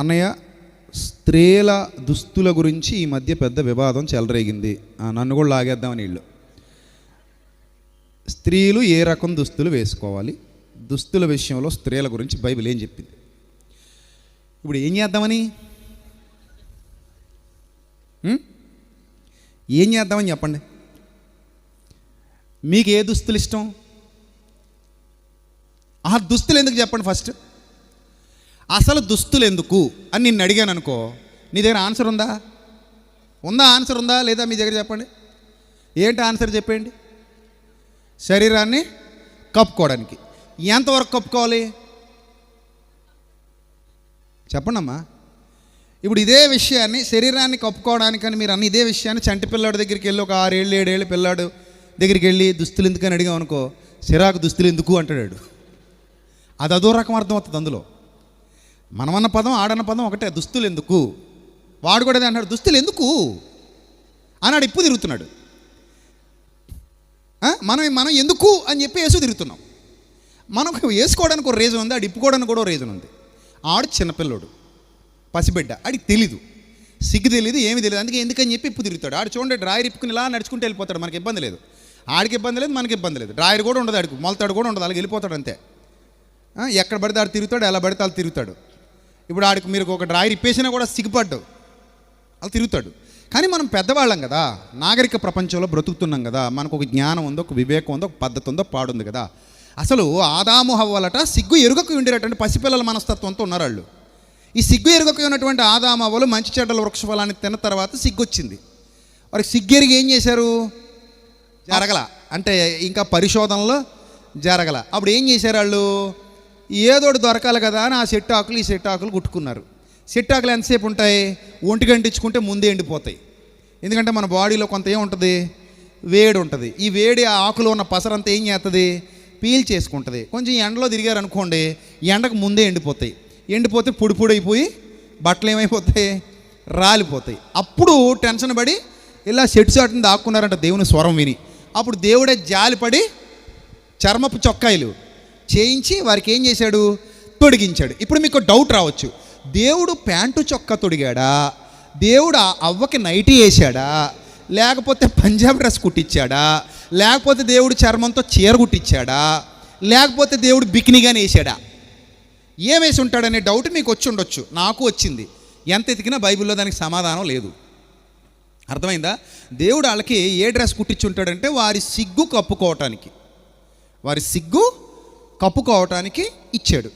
అన్నయ్య, స్త్రీల దుస్తుల గురించి ఈ మధ్య పెద్ద వివాదం చెలరేగింది. నన్ను కూడా లాగేద్దామని వీళ్ళు. స్త్రీలు ఏ రకం దుస్తులు వేసుకోవాలి, దుస్తుల విషయంలో స్త్రీల గురించి బైబిల్ ఏం చెప్పింది? ఇప్పుడు ఏం చేద్దామని చెప్పండి. మీకు ఏ దుస్తులు ఇష్టం? ఆ దుస్తులు ఎందుకు చెప్పండి ఫస్ట్. అసలు దుస్తులు ఎందుకు అని నిన్ను అడిగాను అనుకో, నీ దగ్గర ఆన్సర్ ఉందా? ఆన్సర్ ఉందా లేదా మీ దగ్గర? చెప్పండి, ఏంటి ఆన్సర్ చెప్పండి. శరీరాన్ని కప్పుకోవడానికి. ఎంతవరకు కప్పుకోవాలి చెప్పండి అమ్మా. ఇప్పుడు ఇదే విషయాన్ని, శరీరాన్ని కప్పుకోవడానికని మీరు అన్న ఇదే విషయాన్ని చంటి పిల్లాడి దగ్గరికి వెళ్ళి, ఒక 6 ఏళ్ళు 7 ఏళ్ళ పిల్లాడు దగ్గరికి వెళ్ళి దుస్తులు ఎందుకని అడిగాం అనుకో, సిరాకు దుస్తులు ఎందుకు అంటాడు. అది అదో రకం అర్థం అవుతుంది. అందులో మనమన్న పదం ఆడన్న పదం ఒకటే, దుస్తులు ఎందుకు. వాడు కూడా అన్నాడు, దుస్తులు ఎందుకు అన్నాడు. ఇప్పు తిరుగుతున్నాడు. మనం ఎందుకు అని చెప్పి వేసు తిరుగుతున్నాం. మనకు వేసుకోవడానికి ఒక రీజన్ ఉంది, ఆడు ఇప్పుకోవడానికి కూడా రీజన్ ఉంది. ఆడు చిన్నపిల్లోడు, పసిబిడ్డ, ఆడికి తెలీదు, సిగ్గు తెలీదు, ఏమి తెలియదు. అందుకే ఎందుకని చెప్పి ఇప్పు తిరుగుతాడు. ఆడు చూడండి, డ్రాయర్ ఇప్పుకుని ఇలా నడుచుకుంటూ వెళ్ళిపోతాడు. మనకి ఇబ్బంది లేదు, ఆడికి ఇబ్బంది లేదు, మనకి ఇబ్బంది లేదు. డ్రాయర్ కూడా ఉండదు, ఆడికి మొలతాడు కూడా ఉండదు, అలాగే వెళ్ళిపోతాడు అంతే. ఎక్కడ పడితే ఆడు తిరుగుతాడు, ఎలా పడితే వాళ్ళు తిరుగుతాడు. ఇప్పుడు ఆడికి మీరు ఒక డ్రాయర్ ఇప్పేసినా కూడా సిగ్గుపడ్డావు, అలా తిరుగుతాడు. కానీ మనం పెద్దవాళ్ళం కదా, నాగరిక ప్రపంచంలో బ్రతుకుతున్నాం కదా, మనకు ఒక జ్ఞానం ఉందో, ఒక వివేకం ఉందో, ఒక పద్ధతి ఉందో, పాడుంది కదా. అసలు ఆదాము హవ్వలట సిగ్గు ఎరుగకు ఉండేటటువంటి పసిపిల్లల మనస్తత్వంతో ఉన్నారు వాళ్ళు. ఈ సిగ్గు ఎరుగకు ఉన్నటువంటి ఆదాము హవ్వలు మంచి చెడ్డల వృక్షఫలాన్ని తిన్న తర్వాత సిగ్గు వచ్చింది. వారికి సిగ్గు ఎరిగి ఏం చేశారు? జరగల, అంటే ఇంకా పరిశోధనలో జరగల. అప్పుడు ఏం చేశారు వాళ్ళు? ఏదోటి దొరకాలి కదా అని ఆ చెట్టు ఆకులు ఈ చెట్టు ఆకులు కుట్టుకున్నారు. చెట్టు ఆకులు ఎంతసేపు ఉంటాయి? ఒంటికి అంటించుకుంటే ముందే ఎండిపోతాయి. ఎందుకంటే మన బాడీలో కొంత ఏముంటుంది? వేడి ఉంటుంది. ఈ వేడి ఆ ఆకులో ఉన్న పసరంతా ఏం చేస్తుంది? పీల్ చేసుకుంటుంది. కొంచెం ఎండలో తిరిగారు అనుకోండి, ఎండకు ముందే ఎండిపోతాయి. ఎండిపోతే పొడి పొడి అయిపోయి బట్టలు ఏమైపోతాయి? రాలిపోతాయి. అప్పుడు టెన్షన్ పడి ఇలా చెట్టు చాటుని దాక్కున్నారంట దేవుని స్వరం విని. అప్పుడు దేవుడే జాలిపడి చర్మపు చొక్కాయిలు చేయించి వారికి ఏం చేశాడు? తొడిగించాడు. ఇప్పుడు మీకు డౌట్ రావచ్చు, దేవుడు ప్యాంటు చొక్కా తొడిగాడా, దేవుడు అవ్వకి నైటీ వేసాడా, లేకపోతే పంజాబ్ డ్రెస్ కుట్టించాడా, లేకపోతే దేవుడు చర్మంతో చీర కుట్టించాడా, లేకపోతే దేవుడు బికినీగానే వేసాడా? ఏం వేసి ఉంటాడనే డౌట్ మీకు వచ్చి ఉండొచ్చు, నాకు వచ్చింది. ఎంత ఎతికినా బైబిల్లో దానికి సమాధానం లేదు. అర్థమైందా? దేవుడు వాళ్ళకి ఏ డ్రెస్ కుట్టించి ఉంటాడంటే వారి సిగ్గు కప్పుకోవటానికి, వారి సిగ్గు కప్పుకోవటానికి ఇచ్చాడు.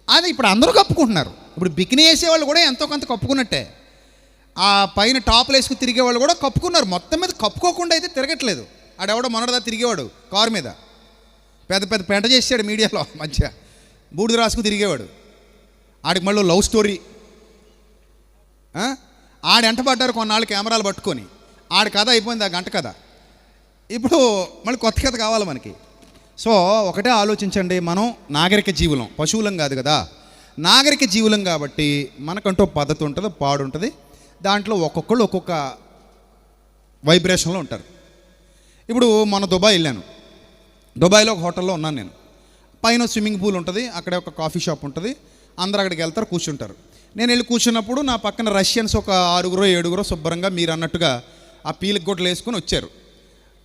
అది ఇప్పుడు అందరూ కప్పుకుంటున్నారు. ఇప్పుడు బికినీ వేసేవాళ్ళు కూడా ఎంతో కొంత కప్పుకున్నట్టే. ఆ పైన టాప్లు వేసుకు తిరిగేవాళ్ళు కూడా కప్పుకున్నారు. మొత్తం మీద కప్పుకోకుండా అయితే తిరగట్లేదు. ఆడెవడో మొన్నటిదా తిరిగేవాడు కారు మీద, పెద్ద పెద్ద పెంట చేసాడు మీడియాలో, మధ్య బూడిద రాసుకు తిరిగేవాడు. ఆడికి మళ్ళీ లవ్ స్టోరీ. ఆడు ఎంట పడ్డారు కొన్నాళ్ళు కెమెరాలు పట్టుకొని. ఆడి కథ అయిపోయింది, ఆ గంట కథ. ఇప్పుడు మళ్ళీ కొత్త కథ కావాలి మనకి. సో ఒకటే ఆలోచించండి, మనం నాగరిక జీవులం, పశువులం కాదు కదా. నాగరిక జీవులం కాబట్టి మనకంటూ పద్ధతి ఉంటుంది, పాడు ఉంటుంది. దాంట్లో ఒక్కొక్కళ్ళు ఒక్కొక్క వైబ్రేషన్లో ఉంటారు. ఇప్పుడు మొన్న దుబాయ్ వెళ్ళాను. దుబాయ్లో ఒక హోటల్లో ఉన్నాను నేను. పైన స్విమ్మింగ్ పూల్ ఉంటుంది, అక్కడే ఒక కాఫీ షాప్ ఉంటుంది. అందరూ అక్కడికి వెళ్తారు, కూర్చుంటారు. నేను వెళ్ళి కూర్చున్నప్పుడు నా పక్కన రష్యన్స్ ఒక 6 7 శుభ్రంగా మీరు అన్నట్టుగా ఆ పీలకు గొడ్డలు వేసుకొని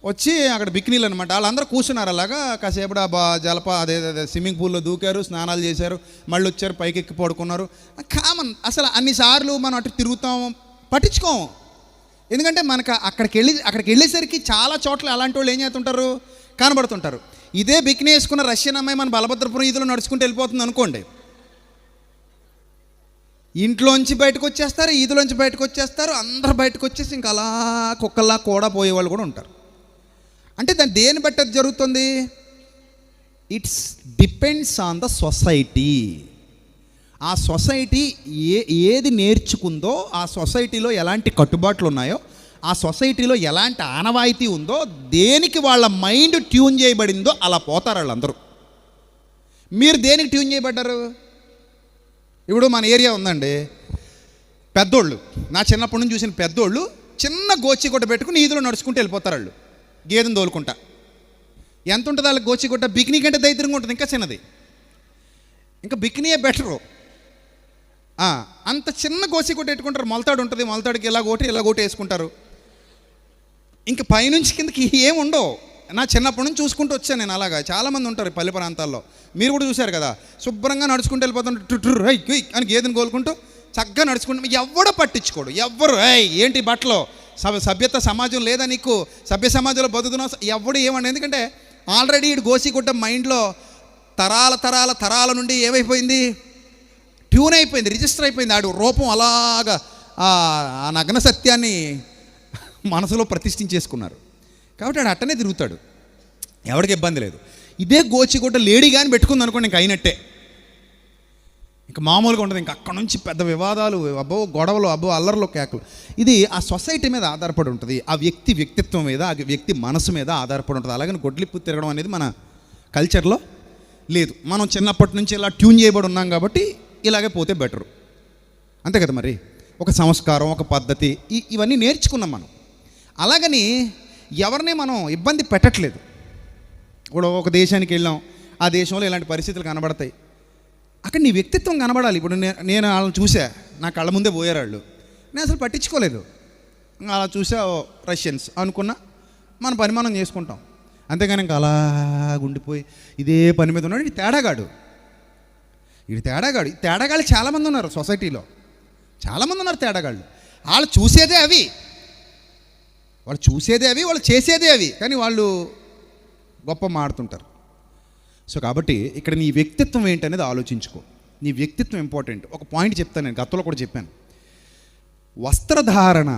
వచ్చి అక్కడ బికినీలు అనమాట. వాళ్ళందరూ కూర్చున్నారు. అలాగా కాసేపు అదే స్విమ్మింగ్ పూల్లో దూకారు, స్నానాలు చేశారు, మళ్ళీ వచ్చారు, పైకి ఎక్కి పడుకున్నారు. కామన్. అసలు అన్నిసార్లు మనం అటు తిరుగుతాము, పట్టించుకోము. ఎందుకంటే మనకు అక్కడికి వెళ్ళేసరికి చాలా చోట్ల అలాంటి వాళ్ళు ఏం చేస్తుంటారు? కనబడుతుంటారు. ఇదే బికినీ వేసుకున్న రష్యన్ అమ్మాయి మన బలభద్రపురం ఈదులో నడుచుకుంటూ వెళ్ళిపోతుంది అనుకోండి, ఇంట్లోంచి బయటకు వచ్చేస్తారు, ఈదులోంచి బయటకు వచ్చేస్తారు, అందరు బయటకు వచ్చేసి ఇంకా అలా కుక్కల్లా కూడా పోయేవాళ్ళు కూడా ఉంటారు. అంటే దాన్ని దేని బట్టి అది జరుగుతుంది? It's depends on the society. ఆ సొసైటీ ఏది నేర్చుకుందో, ఆ సొసైటీలో ఎలాంటి కట్టుబాట్లు ఉన్నాయో, ఆ సొసైటీలో ఎలాంటి ఆనవాయితీ ఉందో, దేనికి వాళ్ళ మైండ్ ట్యూన్ చేయబడిందో అలా పోతారు వాళ్ళందరూ. మీరు దేనికి ట్యూన్ చేయబడ్డారు? ఇప్పుడు మన ఏరియా ఉందండి, పెద్దోళ్ళు, నా చిన్నప్పటి నుంచి చూసిన పెద్దోళ్ళు చిన్న గోచిగుడ్డ పెట్టుకుని ఈదులో నడుచుకుంటూ వెళ్ళిపోతారు. వాళ్ళు గేదెను తోలుకుంటా. ఎంత ఉంటుంది వాళ్ళకి గోచిగుడ్డ? బికినీ కంటే దైత్యంగా ఉంటుంది, ఇంకా చిన్నది. ఇంకా బికినీయే బెటరు. అంత చిన్న గోసిగుడ్డ పెట్టుకుంటారు. మొలతాడు ఉంటుంది, మొలతాడికి ఇలా ఒకటి వేసుకుంటారు. ఇంక పైనుంచి కిందకి ఏం ఉండవు. నా చిన్నప్పటి నుంచి చూసుకుంటూ వచ్చాను నేను. అలాగా చాలామంది ఉంటారు పల్లె ప్రాంతాల్లో, మీరు కూడా చూశారు కదా. శుభ్రంగా నడుచుకుంటూ వెళ్ళిపోతుంటారు, టుట్రు హై అని గేదెని కోలుకుంటూ చక్కగా నడుచుకుంటూ. ఎవడో పట్టించుకోడు, ఎవ్వరు ఏంటి బట్టలు సభ్యత సమాజం లేదా నీకు, సభ్య సమాజంలో బతుకుతున్నావు ఎవడు ఏమండి. ఎందుకంటే ఆల్రెడీ ఇటు గోసిగుడ్డ మైండ్లో తరాల నుండి ఏమైపోయింది, ట్యూన్ అయిపోయింది, రిజిస్టర్ అయిపోయింది. ఆడు రూపం అలాగా ఆ నగ్న సత్యాన్ని మనసులో ప్రతిష్ఠించేసుకున్నారు. కాబట్టి ఆడు అట్టనే తిరుగుతాడు, ఎవరికి ఇబ్బంది లేదు. ఇదే గోచిగుడ్డ లేడీ కానీ పెట్టుకుంది అనుకోండి, ఇంక అయినట్టే, ఇంకా మామూలుగా ఉండదు. ఇంకా అక్కడ నుంచి పెద్ద వివాదాలు, గొడవలు, అల్లర్లు, కేకలు. ఇది ఆ సొసైటీ మీద ఆధారపడి ఉంటుంది, ఆ వ్యక్తి వ్యక్తిత్వం మీద, ఆ వ్యక్తి మనసు మీద ఆధారపడి ఉంటుంది. అలాగని గొడ్లిప్పు తిరగడం అనేది మన కల్చర్లో లేదు. మనం చిన్నప్పటి నుంచి ఇలా ట్యూన్ చేయబడి ఉన్నాం కాబట్టి ఇలాగే పోతే బెటరు, అంతే కదా. మరి ఒక సంస్కారం, ఒక పద్ధతి, ఇవన్నీ నేర్చుకున్నాం మనం. అలాగని ఎవరిని మనం ఇబ్బంది పెట్టట్లేదు. ఇప్పుడు ఒక దేశానికి వెళ్ళాం, ఆ దేశంలో ఇలాంటి పరిస్థితులు కనబడతాయి, అక్కడ నీ వ్యక్తిత్వం కనబడాలి. ఇప్పుడు నేను వాళ్ళని చూసా, నా కళ్ళ ముందే పోయారు వాళ్ళు, నేను అసలు పట్టించుకోలేదు. అలా చూసా రష్యన్స్ అనుకున్నా, మన పని మనం చేసుకుంటాం. అంతేగాని ఇంకా అలా ఉండిపోయి ఇదే పని మీద ఉన్నాడు. ఇది తేడాగాడు. తేడాగాళ్ళు చాలామంది ఉన్నారు సొసైటీలో, చాలామంది ఉన్నారు తేడాగాళ్ళు. వాళ్ళు చూసేదే అవి, వాళ్ళు చేసేదే అవి, కానీ వాళ్ళు గొప్ప మాడుతుంటారు. సో కాబట్టి ఇక్కడ నీ వ్యక్తిత్వం ఏంటనేది ఆలోచించుకో. నీ వ్యక్తిత్వం ఇంపార్టెంట్. ఒక పాయింట్ చెప్తాను, నేను గతంలో కూడా చెప్పాను. వస్త్రధారణ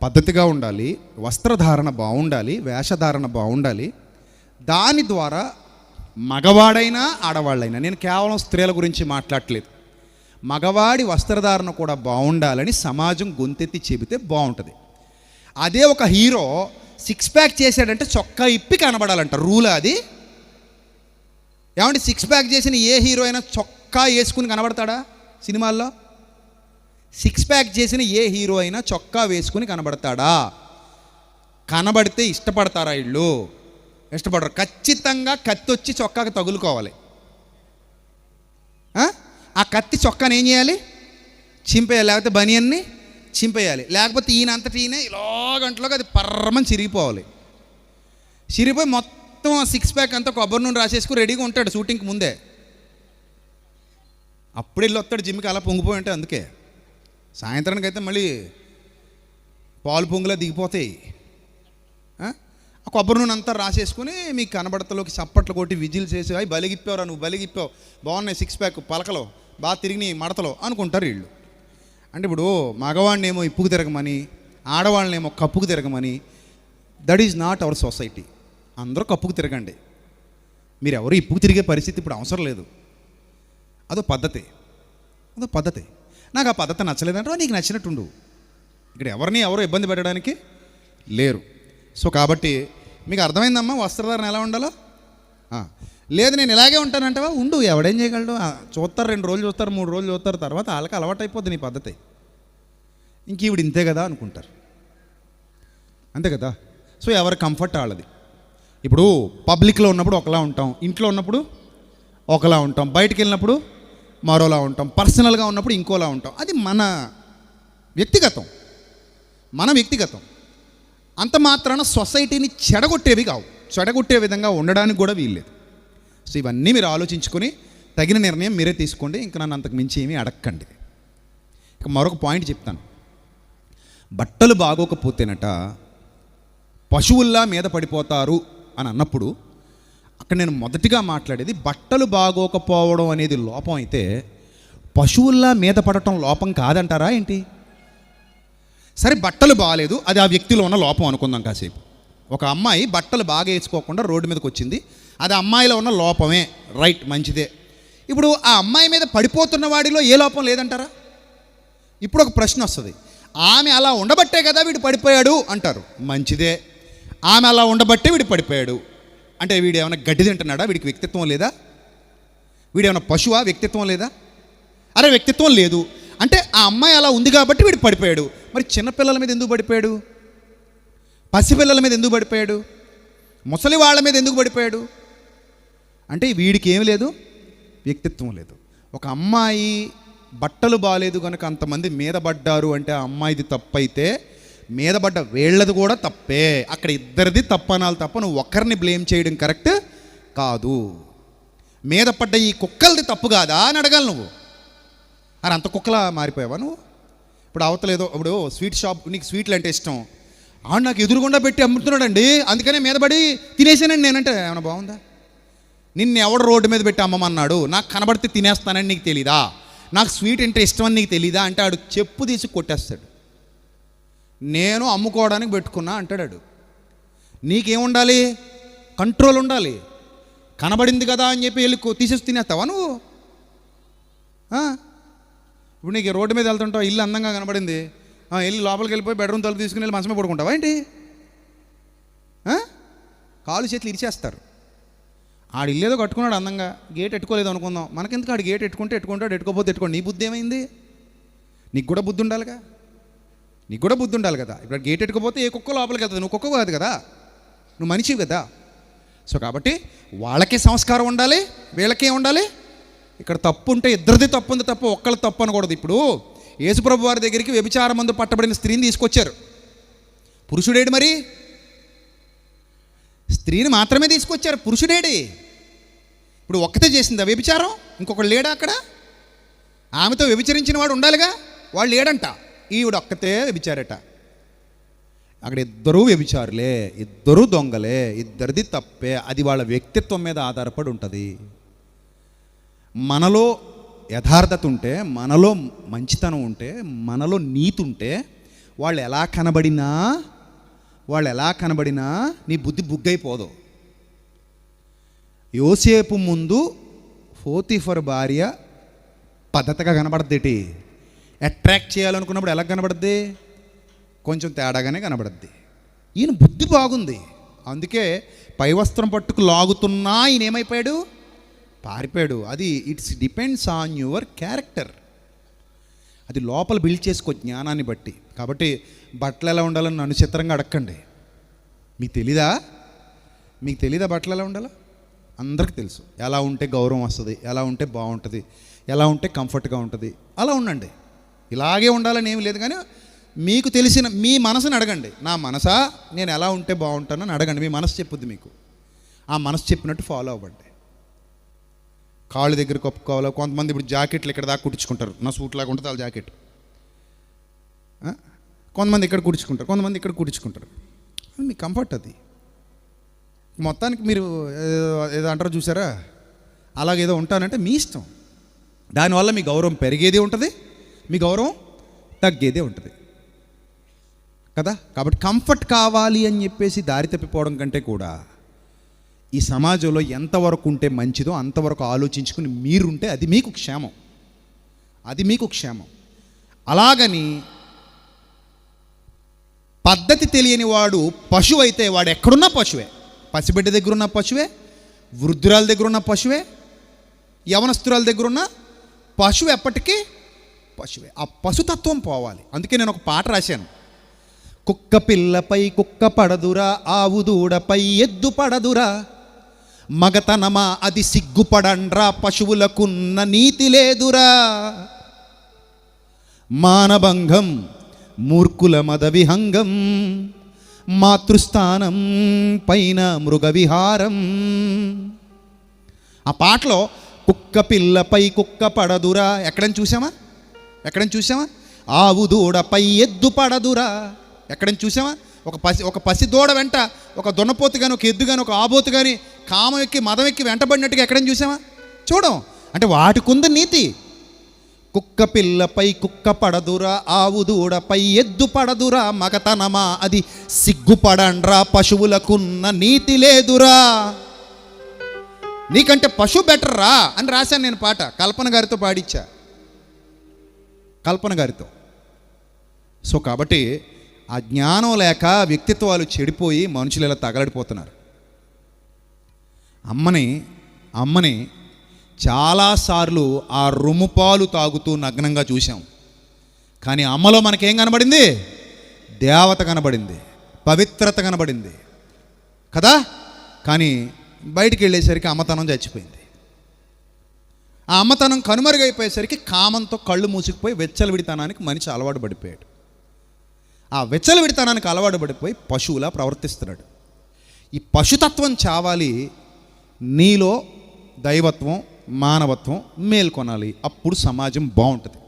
పద్ధతిగా ఉండాలి, వస్త్రధారణ బాగుండాలి, వేషధారణ బాగుండాలి. దాని ద్వారా మగవాడైనా ఆడవాళ్ళైనా, నేను కేవలం స్త్రీల గురించి మాట్లాడట్లేదు, మగవాడి వస్త్రధారణ కూడా బాగుండాలని సమాజం గొంతెత్తి చెబితే బాగుంటుంది. అదే ఒక హీరో 6 ప్యాక్ చేశాడంటే చొక్కా ఇప్పి కనబడాలంట, రూల్ అది. ఏమంటే 6 ప్యాక్ చేసిన ఏ హీరో అయినా చొక్కా వేసుకుని కనబడతాడా సినిమాల్లో? 6 ప్యాక్ చేసిన ఏ హీరో అయినా చొక్కా వేసుకుని కనబడతాడా? కనబడితే ఇష్టపడతారా వీళ్ళు? ఇష్టపడరు. ఖచ్చితంగా కత్తి వచ్చి చొక్కాకి తగులుకోవాలి. ఆ కత్తి చొక్కాని ఏం చేయాలి? చింపేయాలి, లేకపోతే బనియన్ని చింపేయాలి, లేకపోతే ఈయన ఇలాగంటలోకి అది పర్రమని చిరిగిపోవాలి. చిరిగిపోయి మొత్తం 6 ప్యాక్ అంతా కొబ్బరి నూనె రాసేసుకుని రెడీగా ఉంటాడు షూటింగ్కి ముందే. అప్పుడు వెళ్ళి వస్తాడు జిమ్కి, అలా పొంగిపోయి ఉంటే. అందుకే సాయంత్రానికి అయితే మళ్ళీ పాలు పొంగులా దిగిపోతాయి. ఆ కొబ్బరి నూనె అంతా రాసేసుకుని మీకు కనబడతలోకి చప్పట్లు కొట్టి విజిల్స్ చేసి, అవి బలిగిప్పావురా, నువ్వు బలిగిప్పావు, బాగున్నాయి 6 ప్యాక్ పలకలో, బాగా తిరిగినాయి మడతలో అనుకుంటారు వీళ్ళు. అంటే ఇప్పుడు మగవాడినేమో ఇప్పుకు తిరగమని, ఆడవాళ్ళనేమో కప్పుకు తిరగమని. That is not our society. అందరూ కప్పుకు తిరగండి, మీరు ఎవరు ఇప్పుకు తిరిగే పరిస్థితి ఇప్పుడు అవసరం లేదు. అదో పద్ధతి. నాకు ఆ పద్ధతి నచ్చలేదంటే నీకు నచ్చినట్టుండు. ఇక్కడ ఎవరు ఇబ్బంది పెట్టడానికి లేరు. సో కాబట్టి మీకు అర్థమైందమ్మా వస్త్రధారణ ఎలా ఉండాలో. లేదు నేను ఇలాగే ఉంటానంటావా, ఉండు, ఎవడేం చేయగలడు. చూస్తారు, 2 రోజులు చూస్తారు, 3 రోజులు చూస్తారు, తర్వాత వాళ్ళకి అలవాటు అయిపోద్ది నీ పద్ధతి. ఇంక ఈవిడ ఇంతే కదా అనుకుంటారు, అంతే కదా. సో ఎవరి కంఫర్ట్ వాళ్ళది. ఇప్పుడు పబ్లిక్లో ఉన్నప్పుడు ఒకలా ఉంటాం, ఇంట్లో ఉన్నప్పుడు ఒకలా ఉంటాం, బయటికి వెళ్ళినప్పుడు మరోలా ఉంటాం, పర్సనల్గా ఉన్నప్పుడు ఇంకోలా ఉంటాం. అది మన వ్యక్తిగతం. అంత మాత్రాన సొసైటీని చెడగొట్టేవి కావు, చెడగొట్టే విధంగా ఉండడానికి కూడా వీల్లేదు. సో ఇవన్నీ మీరు ఆలోచించుకొని తగిన నిర్ణయం మీరే తీసుకోండి. ఇంకా నన్ను అంతకు మించి ఏమీ అడగకండి. ఇక మరొక పాయింట్ చెప్తాను. బట్టలు బాగోకపోతేనట పశువుల్లా మీద పడిపోతారు అని అన్నప్పుడు, అక్కడ నేను మొదటిగా మాట్లాడేది బట్టలు బాగోకపోవడం అనేది లోపం అయితే పశువుల్లా మీద పడటం లోపం కాదంటారా ఏంటి? సరే, బట్టలు బాగాలేదు, అది ఆ వ్యక్తిలో ఉన్న లోపం అనుకుందాం కాసేపు. ఒక అమ్మాయి బట్టలు బాగా వేసుకోకుండా రోడ్డు మీదకి వచ్చింది, అది అమ్మాయిలో ఉన్న లోపమే, రైట్, మంచిదే. ఇప్పుడు ఆ అమ్మాయి మీద పడిపోతున్న వాడిలో ఏ లోపం లేదంటారా? ఇప్పుడు ఒక ప్రశ్న వస్తుంది, ఆమె అలా ఉండబట్టే కదా వీడు పడిపోయాడు అంటారు, మంచిదే. ఆమె అలా ఉండబట్టే వీడు పడిపోయాడు అంటే వీడు ఏమైనా గడ్డి తింటున్నాడా? వీడికి వ్యక్తిత్వం లేదా? వీడేమైనా పశువా? వ్యక్తిత్వం లేదా? అరే వ్యక్తిత్వం లేదు అంటే ఆ అమ్మాయి అలా ఉంది కాబట్టి వీడు పడిపోయాడు. మరి చిన్నపిల్లల మీద ఎందుకు పడిపోయాడు? పసిపిల్లల మీద ఎందుకు పడిపోయాడు? ముసలి వాళ్ళ మీద ఎందుకు పడిపోయాడు? అంటే వీడికి ఏమి లేదు, వ్యక్తిత్వం లేదు. ఒక అమ్మాయి బట్టలు బాగాలేదు కనుక అంతమంది మీద పడ్డారు అంటే ఆ అమ్మాయిది తప్పైతే మీద పడ్డ వీళ్ళది కూడా తప్పే. అక్కడ ఇద్దరిది తప్పనాలి తప్ప నువ్వు ఒక్కరిని బ్లేమ్ చేయడం కరెక్ట్ కాదు. మీద పడ్డ ఈ కుక్కలది తప్పు కాదా అని అడగాలి నువ్వు. అని అంత కుక్కలా మారిపోయావా నువ్వు? ఇప్పుడు అవతలేదో ఇప్పుడు స్వీట్ షాప్, నీకు స్వీట్లు అంటే ఇష్టం, నాకు ఎదురుగుండా పెట్టి అమ్ముతున్నాడండి అందుకనే మీద పడి తినేసానండి నేనంటే ఏమైనా బాగుందా? నిన్ను ఎవడు రోడ్డు మీద పెట్టి అమ్మమన్నాడు? నాకు కనబడితే తినేస్తానని నీకు తెలీదా? నాకు స్వీట్ అంటే ఇష్టం అని నీకు తెలీదా? అంటే ఆడు చెప్పు తీసి కొట్టేస్తాడు. నేను అమ్ముకోవడానికి పెట్టుకున్నా అంటాడు. నీకేముండాలి? కంట్రోల్ ఉండాలి. కనబడింది కదా అని చెప్పి వెళ్ళి తీసేసి తినేస్తావా నువ్వు? ఇప్పుడు నీకు రోడ్డు మీద వెళ్తుంటావు, ఇల్లు అందంగా కనబడింది, వెళ్ళి లోపలికి వెళ్ళిపోయి బెడ్రూమ్ తలుపు తీసుకుని వెళ్ళి మంచమే పడుకుంటావా ఏంటి? కాలు చేతులు ఇరిచేస్తారు. ఆడు ఇల్లేదో కట్టుకున్నాడు అందంగా, గేట్ ఎట్టుకోలేదు అనుకుందాం, మనకెందుకు? ఆడు గేట్ ఎట్టుకుంటాడు, ఎట్టుకోపోతే ఎట్టుకోండి. నీ బుద్ధి ఏమైంది? నీకు కూడా బుద్ధి ఉండాలిగా, నీకు కూడా బుద్ధి ఉండాలి కదా. ఇప్పుడు గేట్ ఎట్టుకోపోతే ఏ కుక్క లోపలికి వెళ్తుంది? నువ్వు కుక్క కాదు కదా, నువ్వు మనిషివి కదా. సో కాబట్టి వాళ్ళకే సంస్కారం ఉండాలి, వీళ్ళకే ఉండాలి. ఇక్కడ తప్పు ఉంటే ఇద్దరిది తప్పు ఉంది తప్ప ఒక్కళ్ళ తప్పు అనకూడదు. ఇప్పుడు యేసుప్రభు వారి దగ్గరికి వ్యభిచారం మందు పట్టబడిన స్త్రీని తీసుకొచ్చారు. పురుషుడేడు మరి? స్త్రీని మాత్రమే తీసుకొచ్చారు, పురుషుడేడి? ఇప్పుడు ఒక్కతే చేసిందా వ్యభిచారం? ఇంకొకడు లేడా అక్కడ? ఆమెతో వ్యభిచరించిన వాడు ఉండాలిగా, వాళ్ళు లేడంట. ఈవిడ ఒక్కతే వ్యభిచారట. అక్కడ ఇద్దరూ వ్యభిచారులే, ఇద్దరూ దొంగలే, ఇద్దరిది తప్పే. అది వాళ్ళ వ్యక్తిత్వం మీద ఆధారపడి ఉంటుంది. మనలో యథార్థత ఉంటే, మనలో మంచితనం ఉంటే, మనలో నీతి ఉంటే, వాళ్ళు ఎలా కనబడినా నీ బుద్ధి బుగ్గైపోదు. యోసేపు ముందు పోతీఫర్ భార్య పద్ధతిగా కనబడద్దేటి? అట్రాక్ట్ చేయాలనుకున్నప్పుడు ఎలా కనబడద్ది? కొంచెం తేడాగానే కనబడద్ది. ఈయన బుద్ధి బాగుంది, అందుకే పై వస్త్రం పట్టుకు లాగుతున్నా ఈయన ఏమైపోయాడు? పారిపోయాడు. అది it's depends on your character. అది లోపల బిల్డ్ చేసుకో జ్ఞానాన్ని బట్టి. కాబట్టి బట్టలు ఎలా ఉండాలని నన్ను చిత్రంగా అడగండి. మీకు తెలీదా బట్టలు ఎలా ఉండాలో? అందరికీ తెలుసు. ఎలా ఉంటే గౌరవం వస్తుంది, ఎలా ఉంటే బాగుంటుంది, ఎలా ఉంటే కంఫర్ట్గా ఉంటుంది, అలా ఉండండి. ఇలాగే ఉండాలని ఏమి లేదు, కానీ మీకు తెలిసిన మీ మనసుని అడగండి. నా మనసా నేను ఎలా ఉంటే బాగుంటానని అడగండి. మీ మనసు చెప్పుద్ది మీకు. ఆ మనసు చెప్పినట్టు ఫాలో అవ్వండి. కాళ్ళు దగ్గర కప్పుకోవాలి. కొంతమంది ఇప్పుడు జాకెట్లు ఇక్కడ దాకా కుట్టించుకుంటారు, నా సూట్ లాగా ఉంటుంది వాళ్ళ జాకెట్. కొంతమంది ఇక్కడ కుట్టించుకుంటారు, కొంతమంది ఇక్కడ కుట్టించుకుంటారు. మీ కంఫర్ట్ అది. మొత్తానికి మీరు ఏదో అంటారో చూసారా, అలాగేదో ఉంటానంటే మీ ఇష్టం. దానివల్ల మీ గౌరవం పెరిగేదే ఉంటుంది, మీ గౌరవం తగ్గేదే ఉంటుంది కదా. కాబట్టి కంఫర్ట్ కావాలి అని చెప్పేసి దారి తప్పిపోవడం కంటే కూడా ఈ సమాజంలో ఎంతవరకు ఉంటే మంచిదో అంతవరకు ఆలోచించుకుని మీరుంటే అది మీకు క్షేమం, అది మీకు క్షేమం. అలాగని పద్ధతి తెలియని వాడు పశువు అయితే వాడు ఎక్కడున్నా పశువే. పసిబిడ్డ దగ్గర ఉన్న పశువే, వృద్ధురాల దగ్గర ఉన్న పశువే, యవనస్తురాల దగ్గర ఉన్న పశువు ఎప్పటికీ పశువే. ఆ పశుతత్వం పోవాలి. అందుకే నేను ఒక పాట రాశాను. కుక్క పిల్లపై కుక్క పడదురా, ఆవు దూడపై ఎద్దు పడదురా, మగతనమా అది సిగ్గుపడండ్రా, పశువులకున్న నీతి లేదురా, మానభంగం మూర్ఖుల మద విహంగం, మాతృస్థానం పైన మృగ విహారం. ఆ పాటలో కుక్క పిల్లపై కుక్క పడదురా ఎక్కడని చూసామా? ఆవు దూడపై ఎద్దు పడదురా ఎక్కడని చూసామా? ఒక పసి దూడ వెంట ఒక దున్నపోతు కానీ, ఒక ఎద్దు కానీ, ఒక ఆబోతు కానీ కామం ఎక్కి మదం ఎక్కి వెంటబడినట్టుగా ఎక్కడని చూసామా? చూడం. అంటే వాటికుంది నీతి. కుక్క పిల్లపై కుక్క పడదురా, ఆవు దూడపై ఎద్దు పడదురా, మగతనమా అది సిగ్గుపడండ్రా, పశువులకున్న నీతి లేదురా. నీకంటే పశువు బెటర్ రా అని రాశాను నేను పాట. కల్పన గారితో పాడిచ్చా, కల్పన గారితో. సో కాబట్టి ఆ జ్ఞానం లేక వ్యక్తిత్వాలు చెడిపోయి మనుషులు ఇలా తగలడిపోతున్నారు. అమ్మని చాలాసార్లు ఆ రుముపాలు తాగుతూ నగ్నంగా చూసాం. కానీ అమ్మలో మనకేం కనబడింది? దేవత కనబడింది, పవిత్రత కనబడింది కదా. కానీ బయటికి వెళ్ళేసరికి అమ్మతనం చచ్చిపోయింది. ఆ అమ్మతనం కనుమరుగైపోయేసరికి కామంతో కళ్ళు మూసుకుపోయి వెచ్చలవిడితనానికి మనిషి అలవాటు పడిపోయాడు. ఆ వెచ్చలవిడితనానికి అలవాటు పడిపోయి పశువులా ప్రవర్తిస్తున్నాడు. ఈ పశుతత్వం చావాలి, నీలో దైవత్వం మానవత్వం మేల్కొనాలి. అప్పుడు సమాజం బాగుంటుంది.